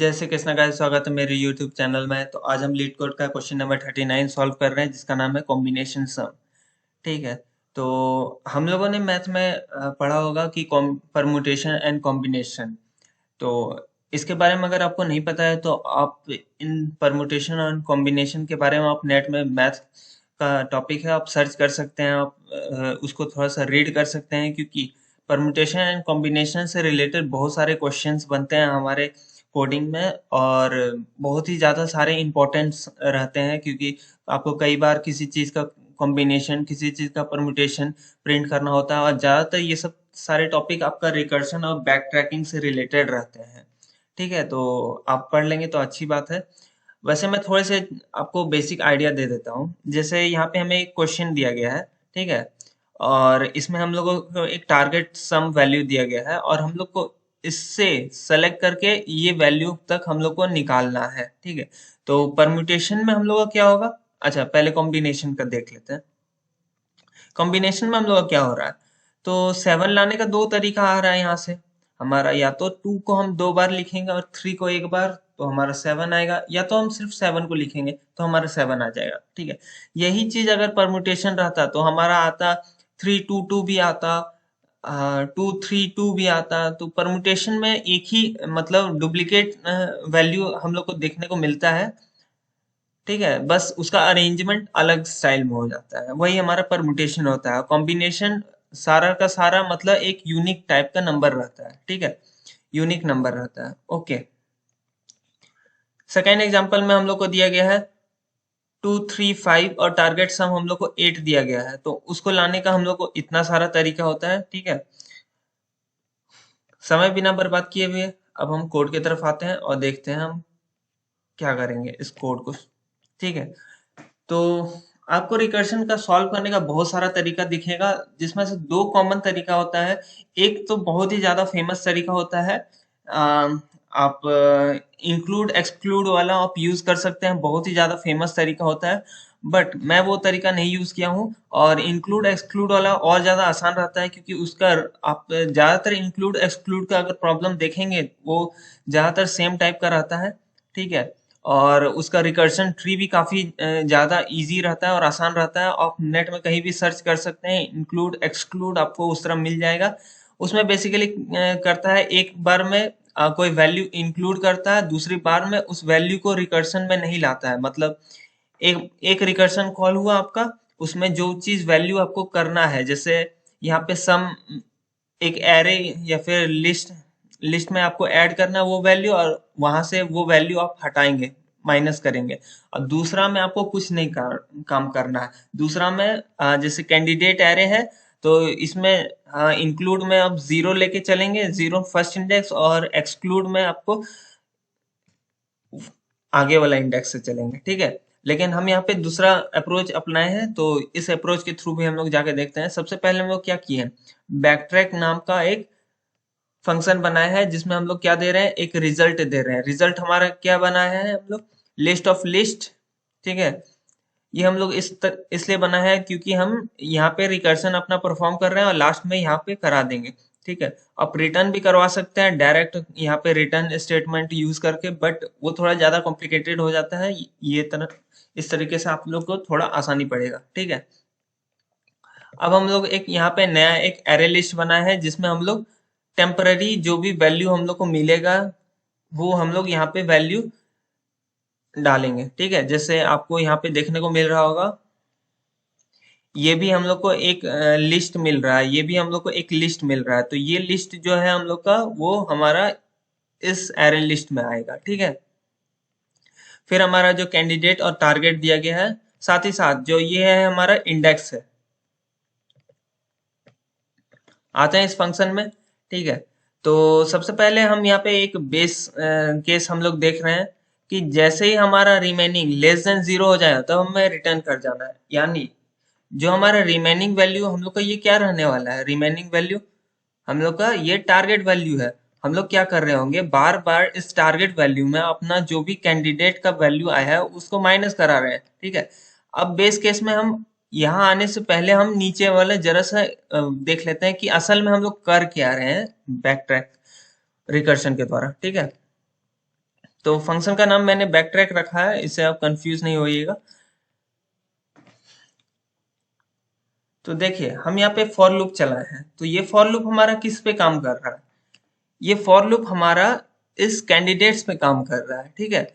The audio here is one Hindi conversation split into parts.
जय श्री कृष्ण गाइस, स्वागत है मेरे YouTube चैनल में। तो आज हम लीड कोड का क्वेश्चन नंबर 39 सॉल्व कर रहे हैं, जिसका नाम है कॉम्बिनेशन सम। ठीक है। तो हम लोगों ने मैथ में पढ़ा होगा कि परमुटेशन एंड कॉम्बिनेशन। तो इसके बारे में अगर आपको नहीं पता है तो आप इन परमुटेशन और कॉम्बिनेशन के बारे में आप नेट में मैथ का टॉपिक है, आप सर्च कर सकते हैं। आप उसको थोड़ा सा रीड कर सकते हैं, क्योंकि परमुटेशन एंड कॉम्बिनेशन से रिलेटेड बहुत सारे क्वेश्चंस बनते हैं हमारे कोडिंग में, और बहुत ही ज़्यादा सारे इम्पोर्टेंट्स रहते हैं, क्योंकि आपको कई बार किसी चीज़ का कॉम्बिनेशन, किसी चीज़ का परमुटेशन प्रिंट करना होता है। और ज़्यादातर ये सब सारे टॉपिक आपका रिकर्शन और बैक ट्रैकिंग से रिलेटेड रहते हैं। ठीक है, तो आप पढ़ लेंगे तो अच्छी बात है। वैसे मैं थोड़े से आपको बेसिक आइडिया दे देता हूँ। जैसे यहाँ पे हमें एक क्वेश्चन दिया गया है, ठीक है, और इसमें हम लोगों को एक टारगेट सम वैल्यू दिया गया है, और हम लोग को इससे सेलेक्ट करके ये वैल्यू तक हम लोग को निकालना है। ठीक है, तो परम्यूटेशन में हम लोग का क्या होगा। अच्छा, पहले कॉम्बिनेशन का देख लेते हैं। कॉम्बिनेशन में हम लोग का क्या हो रहा है, तो 7 लाने का दो तरीका आ रहा है यहाँ से हमारा। या तो 2 को हम 2 बार लिखेंगे और 3 को एक बार, तो हमारा 7 आएगा, या तो हम सिर्फ 7 को लिखेंगे तो हमारा 7 आ जाएगा। ठीक है, यही चीज अगर परमुटेशन रहता तो हमारा आता 3 2 2 भी आता, 2 3 2 भी आता। तो परमुटेशन में एक ही मतलब डुप्लीकेट वैल्यू हम लोग को देखने को मिलता है। ठीक है, बस उसका अरेंजमेंट अलग स्टाइल में हो जाता है, वही हमारा परमुटेशन होता है। कॉम्बिनेशन सारा का सारा मतलब एक यूनिक टाइप का नंबर रहता है। ठीक है, यूनिक नंबर रहता है। ओके, सेकेंड एग्जांपल में हम लोग को दिया गया है 2 3 5, और टारगेट सम हम लोग को 8 दिया गया है। तो उसको लाने का हम लोग को इतना सारा तरीका होता है। ठीक है, समय बिना बर्बाद किए हुए अब हम कोड की तरफ आते हैं और देखते हैं हम क्या करेंगे इस कोड को। ठीक है, तो आपको रिकर्शन का सॉल्व करने का बहुत सारा तरीका दिखेगा, जिसमें से दो कॉमन तरीका होता है। एक तो बहुत ही ज्यादा फेमस तरीका होता है, आप इंक्लूड एक्सक्लूड वाला आप यूज कर सकते हैं, बहुत ही ज्यादा फेमस तरीका होता है। बट मैं वो तरीका नहीं यूज किया हूँ, और इंक्लूड एक्सक्लूड वाला और ज्यादा आसान रहता है, क्योंकि उसका आप ज्यादातर इंक्लूड एक्सक्लूड का अगर प्रॉब्लम देखेंगे वो ज्यादातर सेम टाइप का रहता है। ठीक है, और उसका रिकर्शन ट्री भी काफी ज्यादा इजी रहता है और आसान रहता है। आप नेट में कहीं भी सर्च कर सकते हैं, इंक्लूड एक्सक्लूड आपको उस तरह मिल जाएगा। उसमें बेसिकली करता है, एक बार में कोई वैल्यू इंक्लूड करता है, दूसरी बार में उस वैल्यू को रिकर्शन में नहीं लाता है। मतलब एक एक रिकर्शन कॉल हुआ आपका, उसमें जो चीज वैल्यू आपको करना है, जैसे यहाँ पे सम एक एरे या फिर लिस्ट लिस्ट में आपको ऐड करना है वो वैल्यू, और वहां से वो वैल्यू आप हटाएंगे, माइनस करेंगे। और दूसरा में आपको कुछ नहीं काम करना है। दूसरा में जैसे कैंडिडेट एरे है, तो इसमें इंक्लूड में आप 0 लेके चलेंगे, 0 फर्स्ट इंडेक्स, और एक्सक्लूड में आपको आगे वाला इंडेक्स से चलेंगे। ठीक है, लेकिन हम यहाँ पे दूसरा अप्रोच अपनाए हैं, तो इस अप्रोच के थ्रू भी हम लोग जाके देखते हैं। सबसे पहले हम लोग क्या किए हैं, बैकट्रैक नाम का एक फंक्शन बनाया है, जिसमें हम लोग क्या दे रहे हैं, एक रिजल्ट दे रहे हैं। रिजल्ट हमारा क्या बनाया है हम लोग, लिस्ट ऑफ लिस्ट। ठीक है, ये हम लोग इसलिए बना है क्योंकि हम यहाँ पे रिकर्शन अपना परफॉर्म कर रहे हैं और लास्ट में यहाँ पे करा देंगे। ठीक है, आप रिटर्न भी करवा सकते हैं डायरेक्ट यहाँ पे रिटर्न स्टेटमेंट यूज करके, बट वो थोड़ा ज्यादा कॉम्प्लिकेटेड हो जाता है। ये तरह इस तरीके से आप लोग को थोड़ा आसानी पड़ेगा। ठीक है, अब हम लोग एक यहाँ पे नया एक एरे लिस्ट बनाया है, जिसमें हम लोग टेम्पररी जो भी वैल्यू हम लोग को मिलेगा वो हम लोग यहाँ पे वैल्यू डालेंगे। ठीक है, जैसे आपको यहाँ पे देखने को मिल रहा होगा, ये भी हम लोग को एक लिस्ट मिल रहा है, ये भी हम लोग को एक लिस्ट मिल रहा है। तो ये लिस्ट जो है हम लोग का, वो हमारा इस एरे लिस्ट में आएगा। ठीक है, फिर हमारा जो कैंडिडेट और टारगेट दिया गया है, साथ ही साथ जो ये है हमारा इंडेक्स है, आते हैं इस फंक्शन में। ठीक है, तो सबसे पहले हम यहाँ पे एक बेस केस हम लोग देख रहे हैं कि जैसे ही हमारा रिमेनिंग लेस देन 0 हो जाए तब हमें रिटर्न कर जाना है। यानी जो हमारा रिमेनिंग वैल्यू हम लोग का ये क्या रहने वाला है, रिमेनिंग वैल्यू हम लोग का ये टारगेट वैल्यू है। हम लोग क्या कर रहे होंगे, बार बार इस टारगेट वैल्यू में अपना जो भी कैंडिडेट का वैल्यू आया है उसको माइनस करा रहे हैं। ठीक है, अब बेस केस में हम यहाँ आने से पहले हम नीचे वाले जरा सा देख लेते हैं कि असल में हम लोग कर क्या रहे हैं बैक ट्रैक रिकर्शन के द्वारा। ठीक है, तो फंक्शन का नाम मैंने बैक ट्रैक रखा है, इससे आप कंफ्यूज नहीं होइएगा। तो देखिए हम यहाँ पे फॉर लूप चलाए हैं, तो ये फॉर लूप हमारा किस पे काम कर रहा है? ये फॉर लूप हमारा इस कैंडिडेट्स पे काम कर रहा है, ठीक है।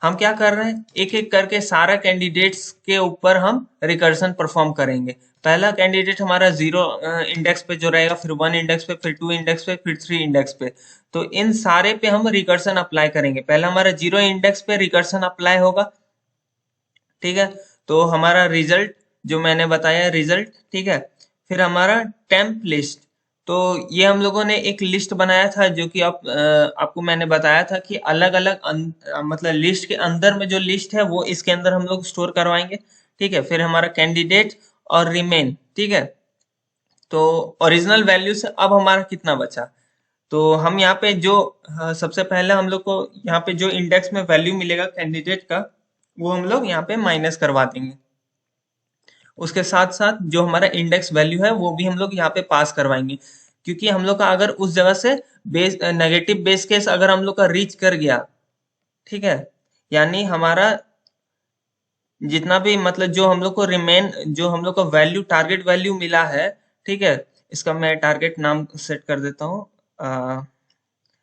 हम क्या कर रहे हैं, एक एक करके सारा कैंडिडेट्स के ऊपर हम रिकर्सन परफॉर्म करेंगे। पहला कैंडिडेट हमारा 0 इंडेक्स पे जो रहेगा, फिर 1 इंडेक्स पे, फिर 2 इंडेक्स पे, फिर 3 इंडेक्स पे। तो इन सारे पे हम रिकर्सन अप्लाई करेंगे। पहला हमारा 0 इंडेक्स पे रिकर्सन अप्लाई होगा, ठीक है। तो हमारा रिजल्ट जो मैंने बताया रिजल्ट, ठीक है। फिर हमारा टेम्प लिस्ट, तो ये हम लोगों ने एक लिस्ट बनाया था जो कि आपको मैंने बताया था कि अलग अलग मतलब लिस्ट के अंदर में जो लिस्ट है वो इसके अंदर हम लोग स्टोर करवाएंगे, ठीक है। फिर हमारा कैंडिडेट और रिमेन, ठीक है। तो ओरिजिनल वैल्यू से अब हमारा कितना बचा, तो हम यहाँ पे जो सबसे पहले हम लोग को यहाँ पे जो इंडेक्स में वैल्यू मिलेगा कैंडिडेट का, वो हम लोग यहाँ पे माइनस करवा देंगे। उसके साथ साथ जो हमारा इंडेक्स वैल्यू है वो भी हम लोग यहाँ पे पास करवाएंगे, क्योंकि हम लोग का अगर उस जगह से बेस नेगेटिव बेस केस अगर हम लोग का रीच कर गया, ठीक है, यानी हमारा जितना भी मतलब जो हम लोग को रिमेन जो हम लोग को वैल्यू टारगेट वैल्यू मिला है, ठीक है। इसका मैं टारगेट नाम सेट कर देता हूँ,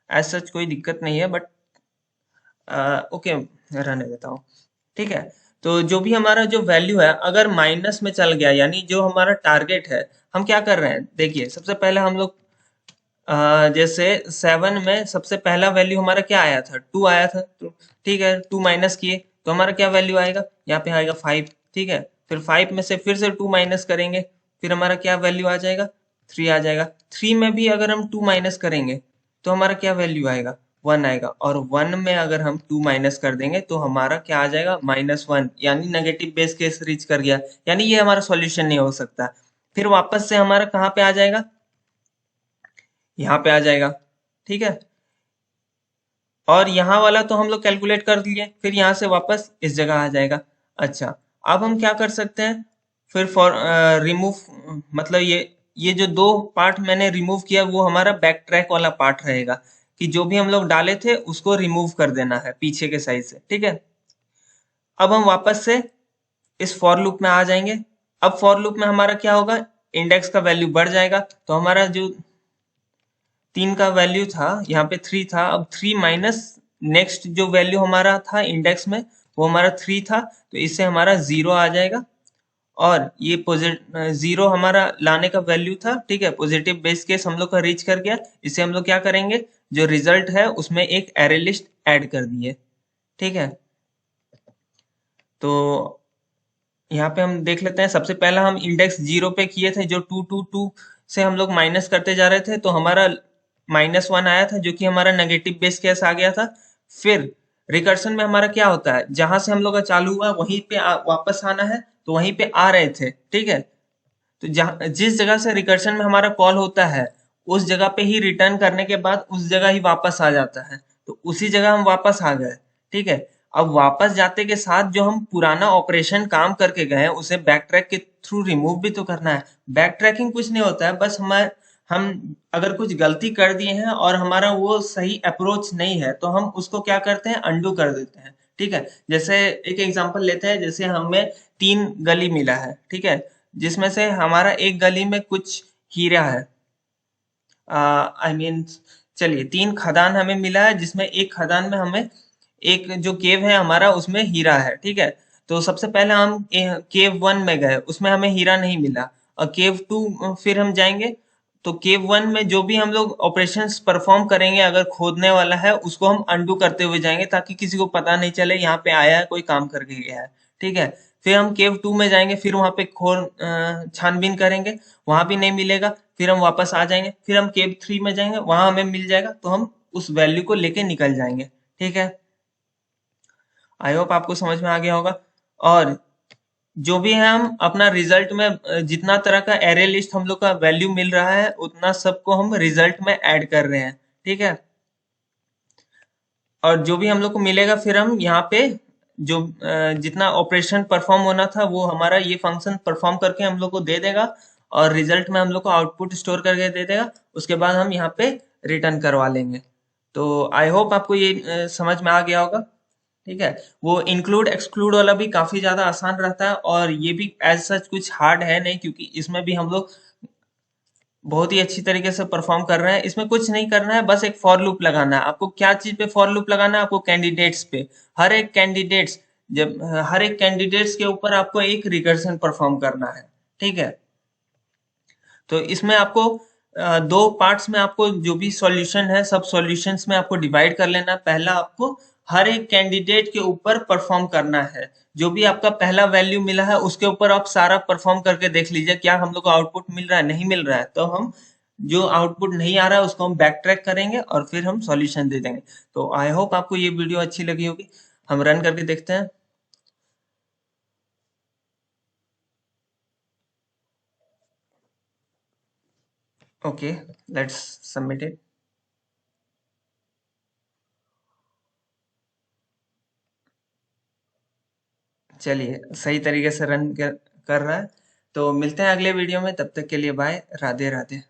एज सच कोई दिक्कत नहीं है, बट ओके रहने देता हूँ, ठीक है। तो जो भी हमारा जो वैल्यू है अगर माइनस में चल गया, यानी जो हमारा टारगेट है, हम क्या कर रहे हैं, देखिए सबसे पहले हम लोग जैसे 7 में सबसे पहला वैल्यू हमारा क्या आया था, 2 आया था, तो ठीक है 2 माइनस किए तो हमारा क्या वैल्यू आएगा, यहाँ पे आएगा 5, ठीक है। फिर 5 में से फिर से 2 माइनस करेंगे, फिर हमारा क्या वैल्यू आ जाएगा, 3 आ जाएगा। 3 में भी अगर हम 2 माइनस करेंगे तो हमारा क्या वैल्यू आएगा, 1 आएगा। और 1 में अगर हम 2 माइनस कर देंगे तो हमारा क्या आ जाएगा, -1, यानी नेगेटिव बेस केस रीच कर गया, यानी ये हमारा सॉल्यूशन नहीं हो सकता। फिर वापस से हमारा कहाँ पे आ जाएगा, यहाँ पे आ जाएगा, ठीक है। और यहाँ वाला तो हम लोग कैलकुलेट कर लिए, फिर यहाँ से वापस इस जगह आ जाएगा। अच्छा, अब हम क्या कर सकते हैं, फिर फॉर रिमूव, मतलब ये जो दो पार्ट मैंने रिमूव किया वो हमारा बैक ट्रैक वाला पार्ट रहेगा, कि जो भी हम लोग डाले थे उसको रिमूव कर देना है पीछे के साइड से, ठीक है। अब हम वापस से इस फॉर लूप में आ जाएंगे। अब फॉर लूप में हमारा क्या होगा, इंडेक्स का वैल्यू बढ़ जाएगा, तो हमारा जो 3 का वैल्यू था यहाँ पे 3 था, अब 3 माइनस नेक्स्ट जो वैल्यू हमारा था इंडेक्स में वो हमारा 3 था, तो इससे हमारा 0 आ जाएगा। और ये पॉजिटिव 0 हमारा लाने का वैल्यू था, ठीक है, पॉजिटिव बेस केस हम लोग का रीच कर गया। इससे हम लोग क्या करेंगे, जो रिजल्ट है उसमें एक एरे लिस्ट ऐड कर दिए, ठीक है। तो यहाँ पे हम देख लेते हैं, सबसे पहला हम इंडेक्स 0 पे किए थे, जो 2 से हम लोग माइनस करते जा रहे थे, तो हमारा -1 आया था जो कि हमारा नेगेटिव बेस केस आ गया था। फिर रिकर्सन में हमारा क्या होता है, जहां से हम लोग का चालू हुआ वहीं पे वापस आना है, तो वहीं पे आ रहे थे, ठीक है। तो जहाँ जिस जगह से रिकर्सन में हमारा कॉल होता है उस जगह पे ही रिटर्न करने के बाद उस जगह ही वापस आ जाता है, तो उसी जगह हम वापस आ गए, ठीक है। अब वापस जाते के साथ जो हम पुराना ऑपरेशन काम करके गए हैं उसे बैक ट्रैक के थ्रू रिमूव भी तो करना है। बैक ट्रैकिंग कुछ नहीं होता है, बस हम अगर कुछ गलती कर दिए हैं और हमारा वो सही अप्रोच नहीं है तो हम उसको क्या करते हैं, अंडू कर देते हैं, ठीक है। जैसे एक एग्जांपल लेते हैं, जैसे हमें 3 गली मिला है, ठीक है, जिसमें से हमारा एक गली में कुछ हीरा है, आई मीन चलिए 3 खदान हमें मिला है, जिसमें एक खदान में हमें एक जो केव है हमारा उसमें हीरा है, ठीक है। तो सबसे पहले हम केव 1 में गए, उसमें हमें हीरा नहीं मिला, और केव 2 फिर हम जाएंगे, तो केव 1 में जो भी हम लोग ऑपरेशंस परफॉर्म करेंगे अगर खोदने वाला है उसको हम अंडू करते हुए जाएंगे, ताकि किसी को पता नहीं चले यहाँ पे आया है कोई काम करके गया है, ठीक है। फिर हम केव 2 में जाएंगे, फिर वहां पे छानबीन करेंगे, वहां भी नहीं मिलेगा, फिर हम वापस आ जाएंगे, फिर हम केव 3 में जाएंगे, वहां हमें मिल जाएगा, तो हम उस वैल्यू को लेके निकल जाएंगे, ठीक है। आई होप आपको समझ में आ गया होगा। और जो भी है हम अपना रिजल्ट में जितना तरह का एरे लिस्ट हम लोग का वैल्यू मिल रहा है उतना सबको हम रिजल्ट में ऐड कर रहे हैं, ठीक है। और जो भी हम लोग को मिलेगा फिर हम यहाँ पे जो जितना ऑपरेशन परफॉर्म होना था वो हमारा ये फंक्शन परफॉर्म करके हम लोग को दे देगा, और रिजल्ट में हम लोग को आउटपुट स्टोर करके दे देगा। उसके बाद हम यहाँ पे रिटर्न करवा लेंगे। तो आई होप आपको ये समझ में आ गया होगा। ठीक है। वो इंक्लूड एक्सक्लूड वाला भी काफी ज्यादा आसान रहता है, और ये भी एज सच कुछ हार्ड है नहीं, क्योंकि इसमें भी हम लोग बहुत ही अच्छी तरीके से परफॉर्म कर रहे हैं। इसमें कुछ नहीं करना है, बस एक फॉर लूप लगाना है। आपको क्या चीज पे फॉर लूप लगाना है? आपको कैंडिडेट्स पे। हर एक कैंडिडेट्स जब हर एक कैंडिडेट्स के ऊपर आपको एक रिकर्सन परफॉर्म करना है। ठीक है। तो इसमें आपको दो पार्ट्स में आपको जो भी सॉल्यूशन है सब सॉल्यूशंस में आपको डिवाइड कर लेना है। पहला आपको हर एक कैंडिडेट के ऊपर परफॉर्म करना है। जो भी आपका पहला वैल्यू मिला है उसके ऊपर आप सारा परफॉर्म करके देख लीजिए क्या हम लोग को आउटपुट मिल रहा है, नहीं मिल रहा है। तो हम जो आउटपुट नहीं आ रहा है उसको हम बैक ट्रैक करेंगे और फिर हम सॉल्यूशन दे देंगे। तो आई होप आपको ये वीडियो अच्छी लगी होगी। हम रन करके देखते हैं। Okay, let's submit it. चलिए, सही तरीके से कर रहा है। तो मिलते हैं अगले वीडियो में, तब तक के लिए बाय, राधे राधे।